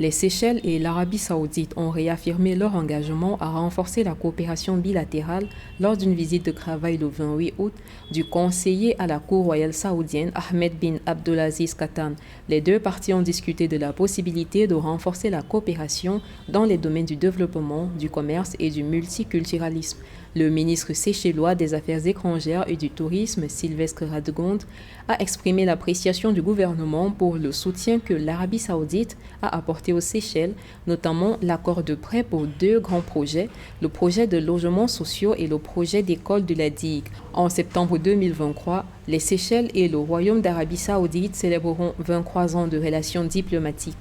Les Seychelles et l'Arabie saoudite ont réaffirmé leur engagement à renforcer la coopération bilatérale lors d'une visite de travail le 28 août du conseiller à la Cour royale saoudienne Ahmed bin Abdulaziz Katan. Les deux parties ont discuté de la possibilité de renforcer la coopération dans les domaines du développement, du commerce et du multiculturalisme. Le ministre séchellois des Affaires étrangères et du Tourisme, Sylvestre Radegonde, a exprimé l'appréciation du gouvernement pour le soutien que l'Arabie saoudite a apporté aux Seychelles, notamment l'accord de prêt pour deux grands projets, le projet de logements sociaux et le projet d'école de la digue. En septembre 2023, les Seychelles et le Royaume d'Arabie saoudite célébreront 23 ans de relations diplomatiques.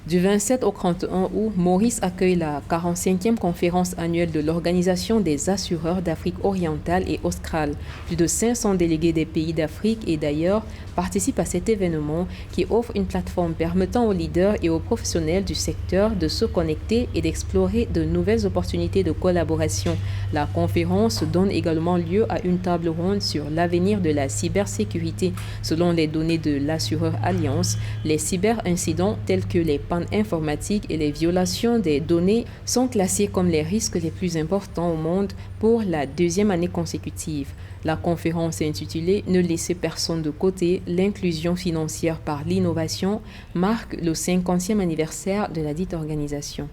Du 27 au 31 août, Maurice accueille la 45e conférence annuelle de l'Organisation des assureurs d'Afrique orientale et australe. Plus de 500 délégués des pays d'Afrique et d'ailleurs participent à cet événement qui offre une plateforme permettant aux leaders et aux professionnels du secteur de se connecter et d'explorer de nouvelles opportunités de collaboration. La conférence donne également lieu à une table ronde sur l'avenir de la cybersécurité. Selon les données de l'assureur Allianz, les cyberincidents tels que les pannes informatiques et les violations des données sont classés comme les risques les plus importants au monde pour la deuxième année consécutive. La conférence intitulée « Ne laissez personne de côté, l'inclusion financière par l'innovation » marque le 50e anniversaire de la dite organisation.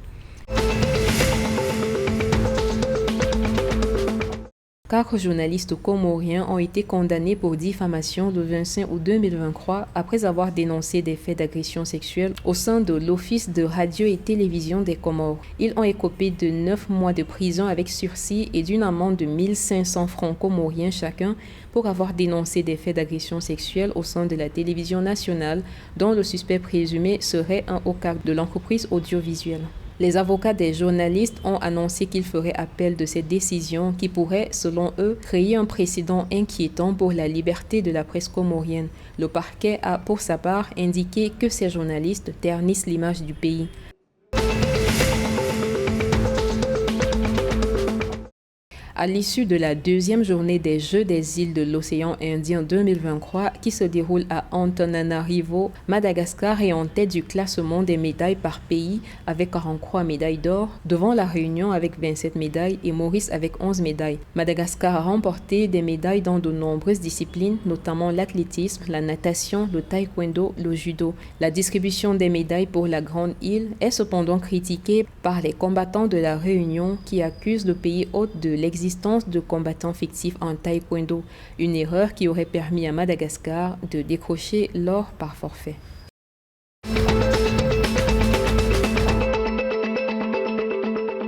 4 journalistes comoriens ont été condamnés pour diffamation le 25 août 2023 après avoir dénoncé des faits d'agression sexuelle au sein de l'Office de radio et télévision des Comores. Ils ont écopé de 9 mois de prison avec sursis et d'une amende de 1500 francs comoriens chacun pour avoir dénoncé des faits d'agression sexuelle au sein de la télévision nationale dont le suspect présumé serait un haut cadre de l'entreprise audiovisuelle. Les avocats des journalistes ont annoncé qu'ils feraient appel de cette décision qui pourrait, selon eux, créer un précédent inquiétant pour la liberté de la presse comorienne. Le parquet a, pour sa part, indiqué que ces journalistes ternissent l'image du pays. À l'issue de la deuxième journée des Jeux des îles de l'océan Indien 2023 qui se déroule à Antananarivo, Madagascar est en tête du classement des médailles par pays avec 43 médailles d'or, devant la Réunion avec 27 médailles et Maurice avec 11 médailles. Madagascar a remporté des médailles dans de nombreuses disciplines, notamment l'athlétisme, la natation, le taekwondo, le judo. La distribution des médailles pour la Grande Île est cependant critiquée par les combattants de la Réunion qui accusent le pays hôte de l'existence de combattants fictifs en taekwondo, une erreur qui aurait permis à Madagascar de décrocher l'or par forfait.